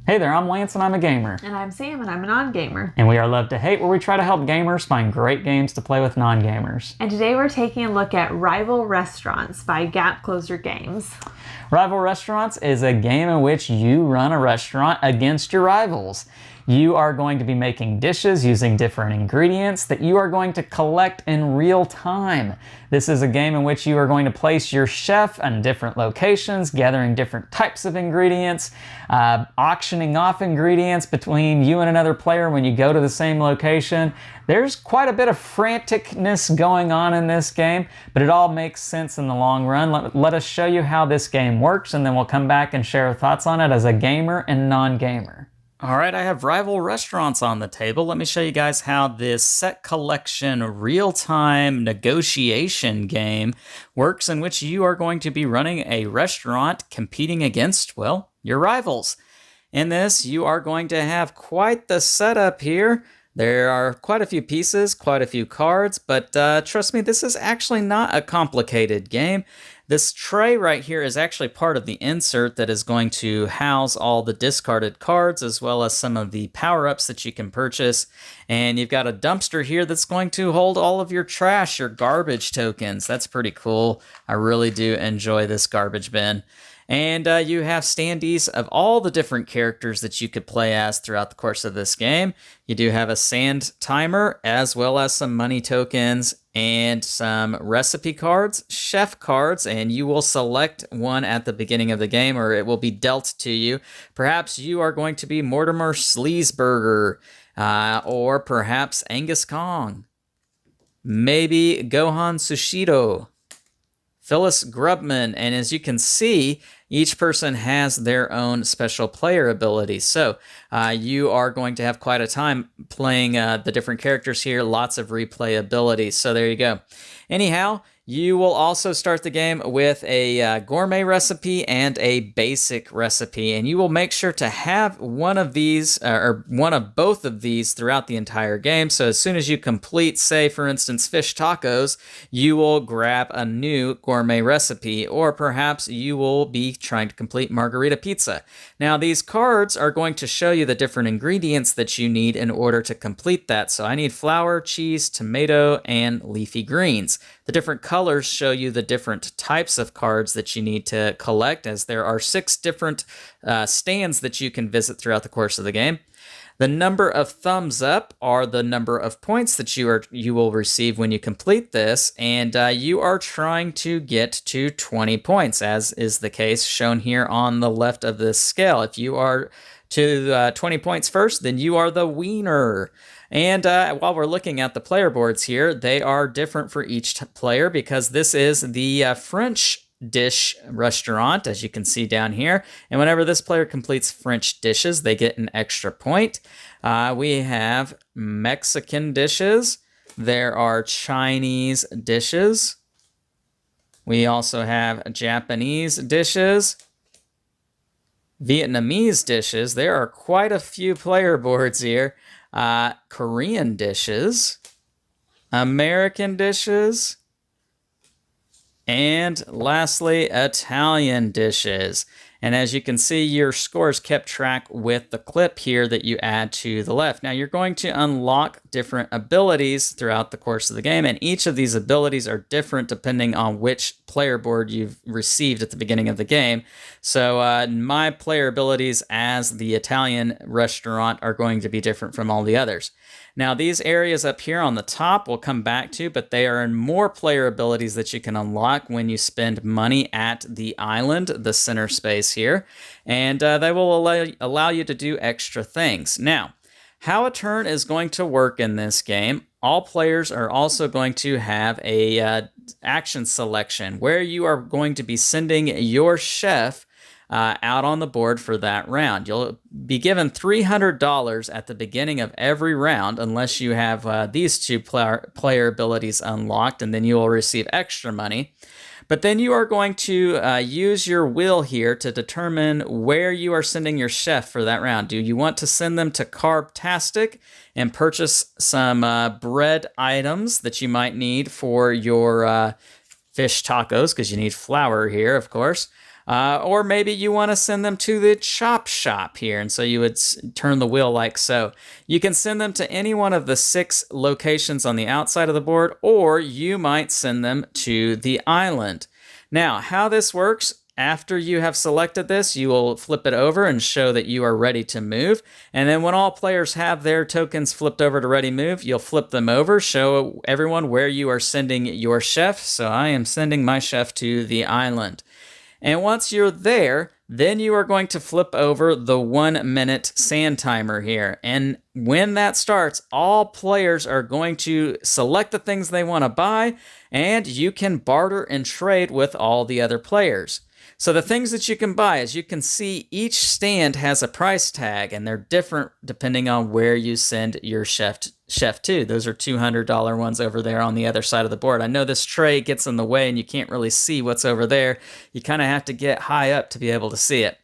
Hey there, I'm Lance and I'm a gamer. And I'm Sam and I'm a non-gamer. And we are Love to Hate, where we try to help gamers find great games to play with non-gamers. And today we're taking a look at Rival Restaurants by Gap Closer Games. Rival Restaurants is a game in which you run a restaurant against your rivals. You are going to be making dishes using different ingredients that you are going to collect in real time. This is a game in which you are going to place your chef in different locations, gathering different types of ingredients, auctioning off ingredients between you and another player when you go to the same location. There's quite a bit of franticness going on in this game, but it all makes sense in the long run. Let us show you how this game works, and then we'll come back and share our thoughts on it as a gamer and non-gamer. All right, I have Rival Restaurants on the table. Let me show you guys how this set collection real-time negotiation game works, in which you are going to be running a restaurant competing against, well, your rivals. In this, you are going to have quite the setup here. There are quite a few pieces, quite a few cards, but trust me, this is actually not a complicated game. This tray right here is actually part of the insert that is going to house all the discarded cards, as well as some of the power-ups that you can purchase. And you've got a dumpster here that's going to hold all of your trash, your garbage tokens. That's pretty cool. I really do enjoy this garbage bin. And you have standees of all the different characters that you could play as throughout the course of this game. You do have a sand timer, as well as some money tokens and some recipe cards, chef cards, and you will select one at the beginning of the game, or it will be dealt to you. Perhaps you are going to be Mortimer Sleesburger, or perhaps Angus Kong. Maybe Gohan Sushido. Phyllis Grubman, and as you can see, each person has their own special player abilities. So you are going to have quite a time playing the different characters here, lots of replayability. So there you go. Anyhow, you will also start the game with a gourmet recipe and a basic recipe, and you will make sure to have one of these, or one of both of these throughout the entire game. So as soon as you complete, say, for instance, fish tacos, you will grab a new gourmet recipe, or perhaps you will be trying to complete margarita pizza. Now, these cards are going to show you the different ingredients that you need in order to complete that. So I need flour, cheese, tomato, and leafy greens. The different colors show you the different types of cards that you need to collect, as there are 6 different stands that you can visit throughout the course of the game. The number of thumbs up are the number of points that you will receive when you complete this, and you are trying to get to 20 points, as is the case shown here on the left of this scale. If you are to 20 points first, then you are the wiener. And while we're looking at the player boards here, they are different for each player, because this is the French dish restaurant, as you can see down here. And whenever this player completes French dishes, they get an extra point. We have Mexican dishes. There are Chinese dishes. We also have Japanese dishes. Vietnamese dishes. There are quite a few player boards here. Korean dishes, American dishes, and lastly, Italian dishes. And as you can see, your scores kept track with the clip here that you add to the left. Now, you're going to unlock different abilities throughout the course of the game, and each of these abilities are different depending on which player board you've received at the beginning of the game. So my player abilities as the Italian restaurant are going to be different from all the others. Now, these areas up here on the top we'll come back to, but they are more player abilities that you can unlock when you spend money at the island, the center space here, and they will allow you to do extra things. Now, how a turn is going to work in this game, all players are also going to have a action selection where you are going to be sending your chef out on the board for that round. You'll be given $300 at the beginning of every round, unless you have these 2 player abilities unlocked, and then you will receive extra money. But then you are going to use your will here to determine where you are sending your chef for that round. Do you want to send them to Carbtastic and purchase some bread items that you might need for your fish tacos, because you need flour here, of course? Or maybe you want to send them to the chop shop here. And so you would turn the wheel like so. You can send them to any one of the 6 locations on the outside of the board, or you might send them to the island. Now, how this works, after you have selected this, you will flip it over and show that you are ready to move. And then when all players have their tokens flipped over to ready move, you'll flip them over, show everyone where you are sending your chef. So I am sending my chef to the island. And once you're there, then you are going to flip over the 1-minute sand timer here. And when that starts, all players are going to select the things they want to buy, and you can barter and trade with all the other players. So the things that you can buy, as you can see, each stand has a price tag, and they're different depending on where you send your chef to. Those are $200 ones over there on the other side of the board. I know this tray gets in the way and you can't really see what's over there. You kind of have to get high up to be able to see it.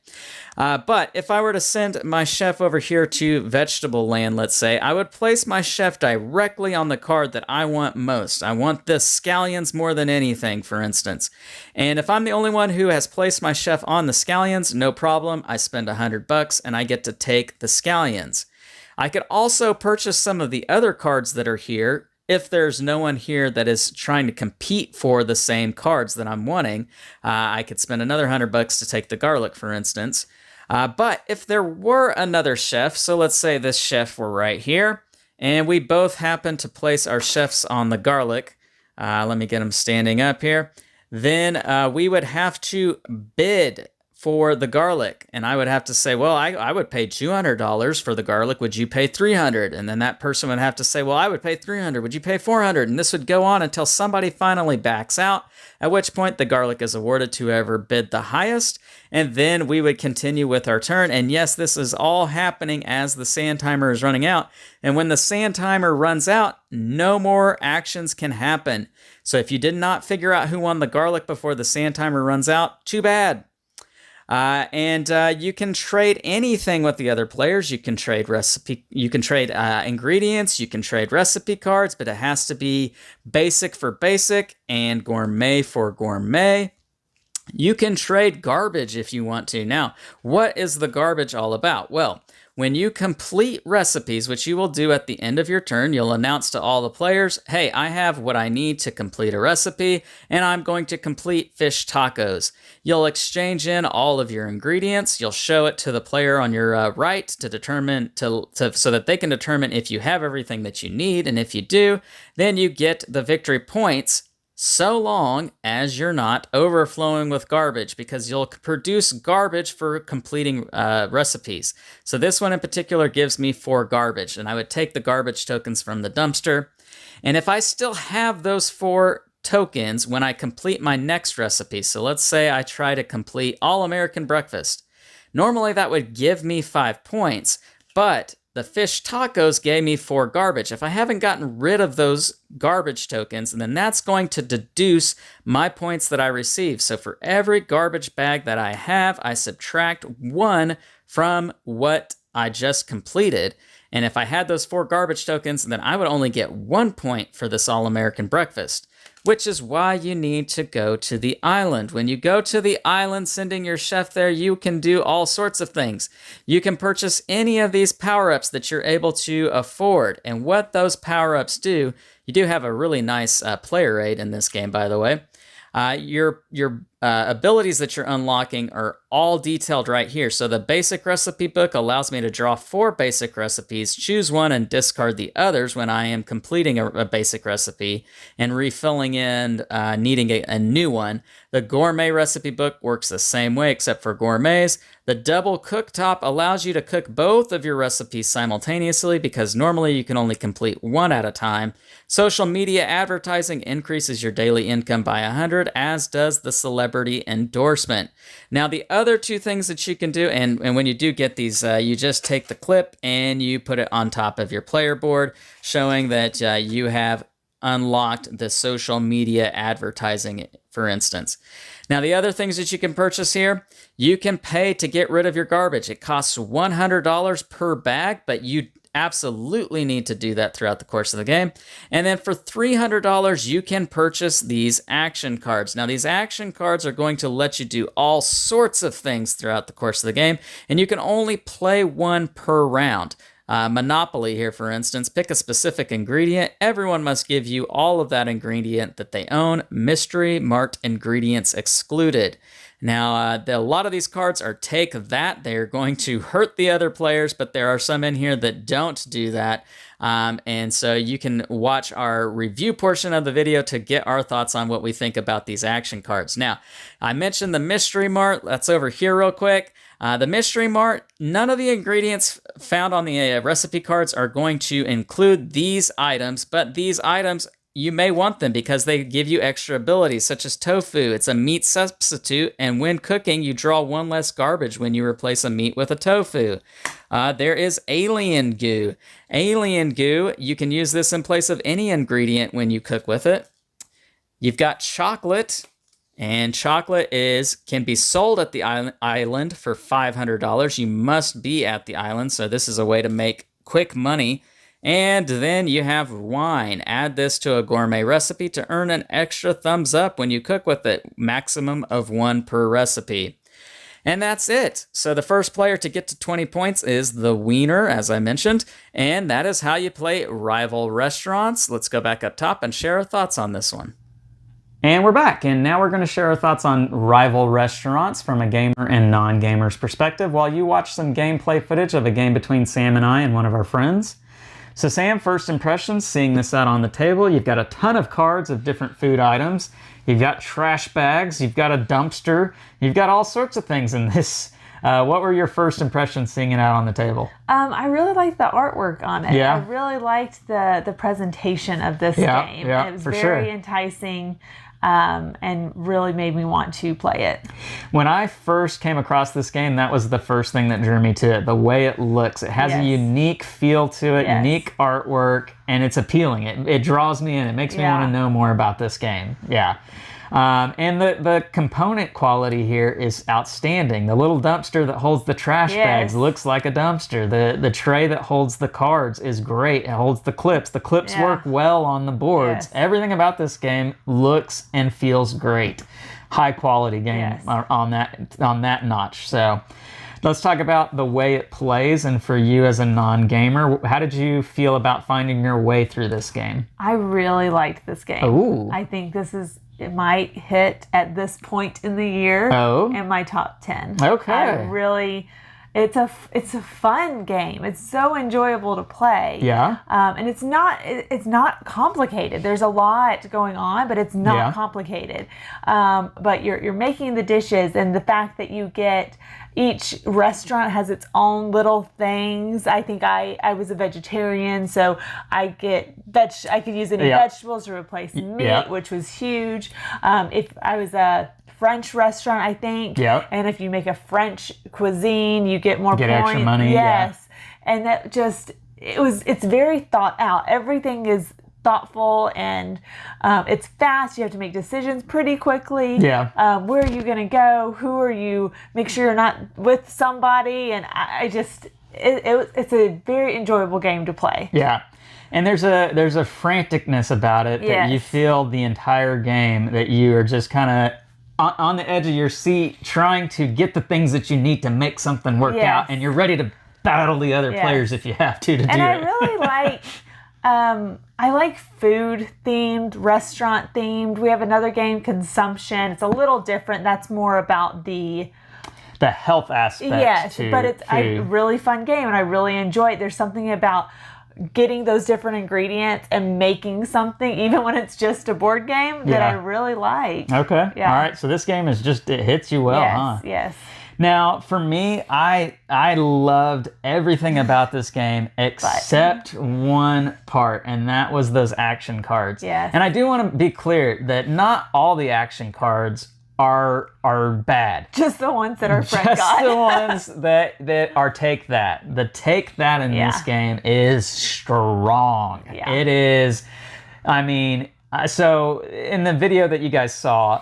But if I were to send my chef over here to Vegetable Land, let's say, I would place my chef directly on the card that I want most. I want the scallions more than anything, for instance. And if I'm the only one who has placed my chef on the scallions, no problem. I spend $100 and I get to take the scallions. I could also purchase some of the other cards that are here. If there's no one here that is trying to compete for the same cards that I'm wanting, I could spend another $100 to take the garlic, for instance. But if there were another chef, so let's say this chef were right here, and we both happen to place our chefs on the garlic. Let me get them standing up here. Then we would have to bid for the garlic, and I would have to say, well, I would pay $200 for the garlic. Would you pay $300? And then that person would have to say, well, I would pay $300. Would you pay $400? And this would go on until somebody finally backs out, at which point the garlic is awarded to whoever bid the highest, and then we would continue with our turn. And yes, this is all happening as the sand timer is running out. And when the sand timer runs out, no more actions can happen. So if you did not figure out who won the garlic before the sand timer runs out, too bad. You can trade anything with the other players. You can trade ingredients, you can trade recipe cards, but it has to be basic for basic and gourmet for gourmet. You can trade garbage if you want to. Now, what is the garbage all about? Well, when you complete recipes, which you will do at the end of your turn, you'll announce to all the players, hey, I have what I need to complete a recipe, and I'm going to complete fish tacos. You'll exchange in all of your ingredients. You'll show it to the player on your right to determine so that they can determine if you have everything that you need, and if you do, then you get the victory points, so long as you're not overflowing with garbage, because you'll produce garbage for completing recipes. So this one in particular gives me 4 garbage, and I would take the garbage tokens from the dumpster. And if I still have those 4 tokens when I complete my next recipe, so let's say I try to complete All-American Breakfast, normally that would give me 5 points, but the fish tacos gave me 4 garbage. If I haven't gotten rid of those garbage tokens, then that's going to deduce my points that I receive. So for every garbage bag that I have, I subtract 1 from what I just completed. And if I had those 4 garbage tokens, then I would only get 1 point for this All-American Breakfast, which is why you need to go to the island. When you go to the island, sending your chef there, you can do all sorts of things. You can purchase any of these power-ups that you're able to afford. And what those power-ups do, you do have a really nice player aid in this game, by the way. Your abilities that you're unlocking are all detailed right here. So the basic recipe book allows me to draw 4 basic recipes, choose one and discard the others when I am completing a basic recipe and refilling in needing a new one. The gourmet recipe book works the same way except for gourmets. The double cooktop allows you to cook both of your recipes simultaneously because normally you can only complete one at a time. Social media advertising increases your daily income by 100, as does the celebrity endorsement. Now, the other 2 things that you can do, and when you do get these, you just take the clip and you put it on top of your player board, showing that you have unlocked the social media advertising, for instance. Now, the other things that you can purchase here, you can pay to get rid of your garbage. It costs $100 per bag, but you absolutely need to do that throughout the course of the game. And then for $300, you can purchase these action cards. Now, these action cards are going to let you do all sorts of things throughout the course of the game, and you can only play one per round. Monopoly here, for instance, pick a specific ingredient. Everyone must give you all of that ingredient that they own. Mystery marked ingredients excluded. Now, a lot of these cards are take that. They're going to hurt the other players, but there are some in here that don't do that. And so you can watch our review portion of the video to get our thoughts on what we think about these action cards. Now, I mentioned the Mystery Mart. That's over here real quick. The Mystery Mart, none of the ingredients found on the recipe cards are going to include these items, but these items, you may want them because they give you extra abilities, such as tofu. It's a meat substitute, and when cooking, you draw one less garbage when you replace a meat with a tofu. There is alien goo. Alien goo, you can use this in place of any ingredient when you cook with it. You've got chocolate, and chocolate can be sold at the island for $500. You must be at the island, so this is a way to make quick money. And then you have wine. Add this to a gourmet recipe to earn an extra thumbs up when you cook with it. Maximum of 1 per recipe. And that's it. So the first player to get to 20 points is the Wiener, as I mentioned. And that is how you play Rival Restaurants. Let's go back up top and share our thoughts on this one. And we're back, and now we're going to share our thoughts on Rival Restaurants from a gamer and non-gamer's perspective while you watch some gameplay footage of a game between Sam and I and one of our friends. So Sam, first impressions, seeing this out on the table, you've got a ton of cards of different food items. You've got trash bags, you've got a dumpster, you've got all sorts of things in this. What were your first impressions seeing it out on the table? I really liked the artwork on it. Yeah. I really liked the presentation of this game. Yeah, it was for very sure. enticing. And really made me want to play it. When I first came across this game, that was the first thing that drew me to it. The way it looks. It has a unique feel to it, unique artwork, and it's appealing. It draws me in. It makes me want to know more about this game. Yeah. And the component quality here is outstanding. The little dumpster that holds the trash bags looks like a dumpster. The tray that holds the cards is great. It holds the clips. The clips work well on the boards. Everything about this game looks and feels great. High quality game on that notch. So let's talk about the way it plays. And for you as a non-gamer, how did you feel about finding your way through this game? I really liked this game. Ooh. I think it might hit at this point in the year in my top 10. Okay. It's a fun game. It's so enjoyable to play. Yeah. And it's not complicated. There's a lot going on, but it's not complicated. But you're making the dishes, and the fact that you get each restaurant has its own little things. I think I was a vegetarian, so I could use any vegetables to replace meat, which was huge. If I was a French restaurant, I think. Yep. And if you make a French cuisine, you get more points. Extra money. Yes. Yeah. And that it's very thought out. Everything is thoughtful, and it's fast. You have to make decisions pretty quickly. Yeah. Where are you going to go? Who are you? Make sure you're not with somebody. And it's a very enjoyable game to play. Yeah. And there's a franticness about it that you feel the entire game, that you are just kind of on the edge of your seat trying to get the things that you need to make something work out, and you're ready to battle the other players if you have to do it. And I really like I like food themed, restaurant themed. We have another game, Consumption. It's a little different. That's more about the health aspect. Yes, but it's a really fun game, and I really enjoy it. There's something about getting those different ingredients and making something, even when it's just a board game, that I really like. Okay. Yeah. All right. So this game is it hits you well, huh? Yes. Now, for me, I loved everything about this game except one part, and that was those action cards. Yes. And I do want to be clear that not all the action cards are bad. Just the ones that are friend Just the ones that are take that. The take that in this game is strong. Yeah. It is. I mean, so in the video that you guys saw,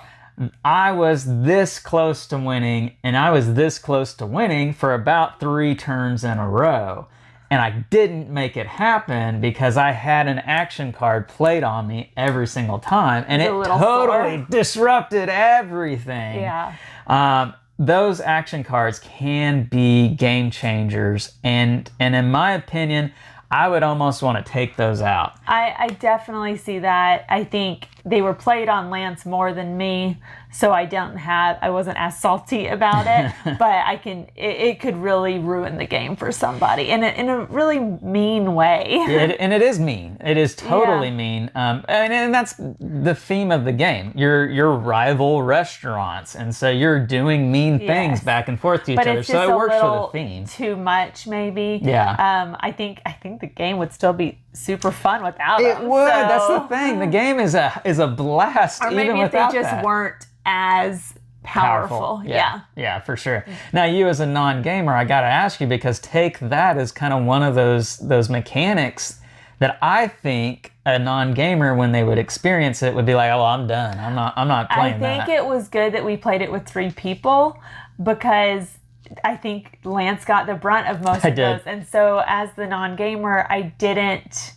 I was this close to winning, and I was this close to winning for about 3 turns in a row. and I didn't make it happen because I had an action card played on me every single time, and it totally disrupted everything. Yeah. Those action cards can be game changers, and in my opinion, I would almost want to take those out. I definitely see that. I think they were played on Lance more than me, so I wasn't as salty about it, but it could really ruin the game for somebody in a really mean way. And it is mean. It is totally mean. And that's the theme of the game. You're rival restaurants, and so you're doing mean things back and forth to each other. So it works for the theme. Too much, maybe. Yeah. I think the game would still be super fun without it. It would. So. That's the thing. The game is a blast or even maybe if without they just that. weren't as powerful. Yeah, for sure. Now, you as a non-gamer, I got to ask you, because take that as kind of one of those mechanics that I think a non-gamer, when they would experience it, would be like, "Oh, I'm done. I'm not playing that." I think it was good that we played it with 3 people, because I think Lance got the brunt of most of those, and so as the non-gamer, I didn't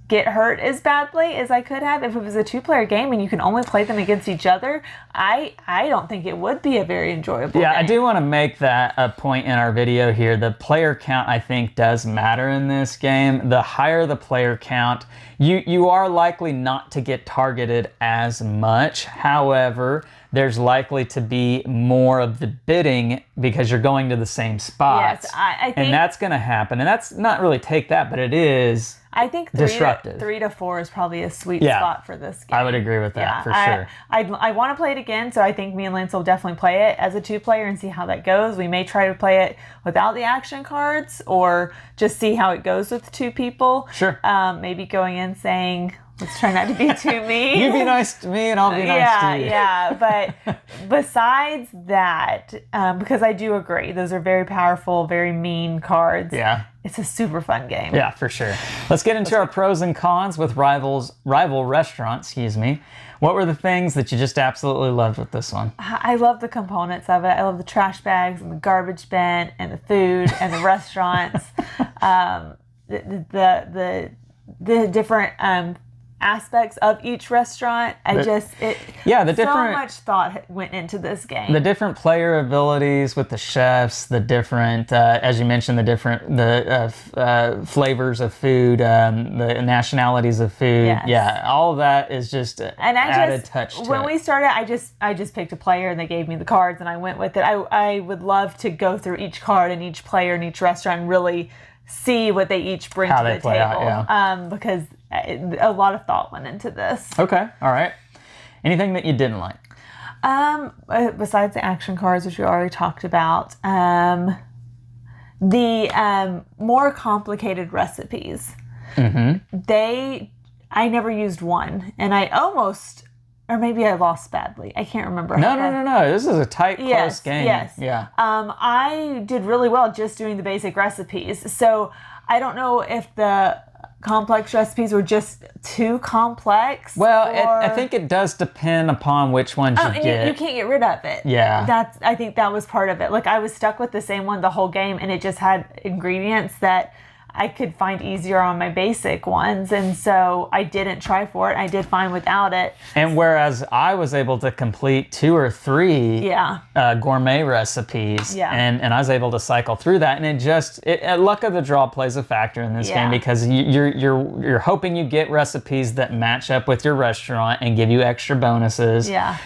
get hurt as badly as I could have. If it was a 2-player game and you can only play them against each other, I don't think it would be a very enjoyable game. I do want to make that a point in our video here. The player count, I think, does matter in this game. The higher the player count, you are likely not to get targeted as much. However, there's likely to be more of the bidding because you're going to the same spots. Yes, I think, and that's going to happen. And that's not really take that, but it is. I think disruptive. 3 to 4 is probably a sweet spot for this game. I would agree with that for sure. I want to play it again, so I think me and Lance will definitely play it as a 2-player and see how that goes. We may try to play it without the action cards, or just see how it goes with 2 people. Sure. Maybe going in saying, let's try not to be too mean. You be nice to me and I'll be nice to you. Yeah, but besides that, because I do agree, those are very powerful, very mean cards. Yeah. It's a super fun game. Yeah, for sure. Let's get into our pros and cons with rival restaurants, What were the things that you just absolutely loved with this one? I love the components of it. I love the trash bags and the garbage bin and the food and the restaurants. The different aspects of each restaurant. So much thought went into this game. The different player abilities with the chefs, the different, as you mentioned, the flavors of food, the nationalities of food. Yes. Yeah, all of that is just added touch to when it. we started, I just picked a player and they gave me the cards and I went with it. I would love to go through each card and each player and each restaurant and really see what they each bring to the table. Out, because a lot of thought went into this. Okay, all right. Anything that you didn't like? Besides the action cards, which we already talked about, the more complicated recipes. Mm-hmm. I never used one, and I almost, or maybe I lost badly. I can't remember. No. This is a tight, close game. Yes. Yeah. I did really well just doing the basic recipes. So I don't know if the complex recipes were just too complex. Well, I think it does depend upon which ones you get. You can't get rid of it. Yeah. I think that was part of it. Like, I was stuck with the same one the whole game, and it just had ingredients that I could find easier on my basic ones, and so I didn't try for it. I did fine without it. And whereas I was able to complete 2 or 3 gourmet recipes, and I was able to cycle through that, and luck of the draw plays a factor in this game, because you're hoping you get recipes that match up with your restaurant and give you extra bonuses. Yeah.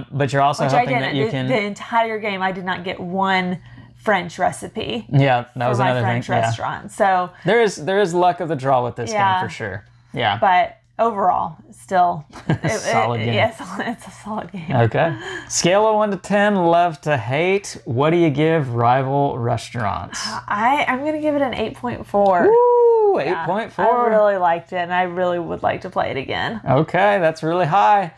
But you're also hoping that you can. The entire game, I did not get one French recipe. Yeah, that was another French thing. restaurant. So there is luck of the draw with this game for sure. Yeah. But overall, still solid game. Yes, it's a solid game. Okay. Scale of 1 to 10, love to hate. What do you give rival restaurants? I'm gonna give it an 8.4. Woo, 8.4. I really liked it, and I really would like to play it again. Okay, that's really high.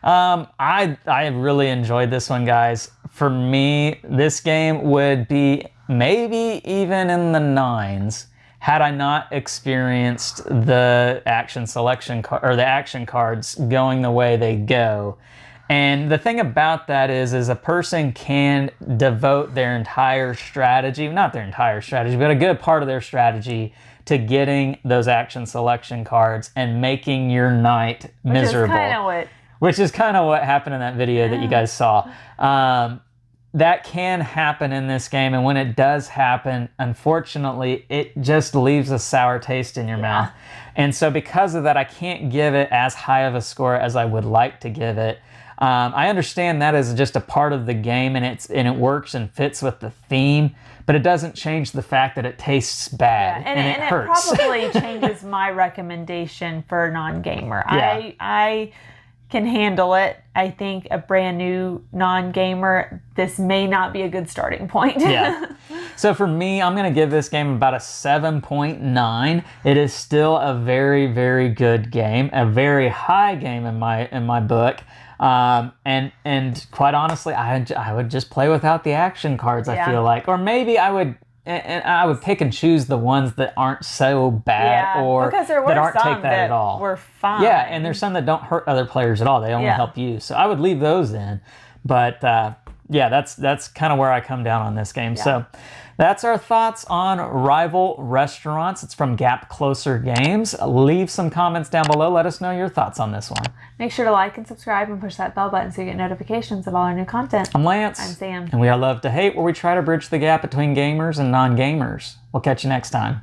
I really enjoyed this one, guys. For me, this game would be maybe even in the 9s had I not experienced the action selection or the action cards going the way they go. And the thing about that is a person can devote their entire strategy, not their entire strategy, but a good part of their strategy to getting those action selection cards and making your night miserable. Which is kind of what happened in that video that you guys saw. That can happen in this game, and when it does happen, unfortunately, it just leaves a sour taste in your mouth. And so because of that, I can't give it as high of a score as I would like to give it. I understand that is just a part of the game, and it works and fits with the theme, but it doesn't change the fact that it tastes bad and it hurts. It probably changes my recommendation for a non-gamer. Yeah. I can handle it. I think a brand new non-gamer, this may not be a good starting point. Yeah. So for me, I'm going to give this game about a 7.9. It is still a very, very good game, a very high game in my book. And quite honestly, I would just play without the action cards. I feel like, or maybe I would pick and choose the ones that aren't so bad or because there were that aren't some take that at all. Were fine. Yeah, and there's some that don't hurt other players at all. They only help you. So I would leave those in. But yeah, that's kind of where I come down on this game. Yeah. So that's our thoughts on Rival Restaurants. It's from Gap Closer Games. Leave some comments down below. Let us know your thoughts on this one. Make sure to like and subscribe and push that bell button so you get notifications of all our new content. I'm Lance. I'm Sam. And we are Love to Hate, where we try to bridge the gap between gamers and non-gamers. We'll catch you next time.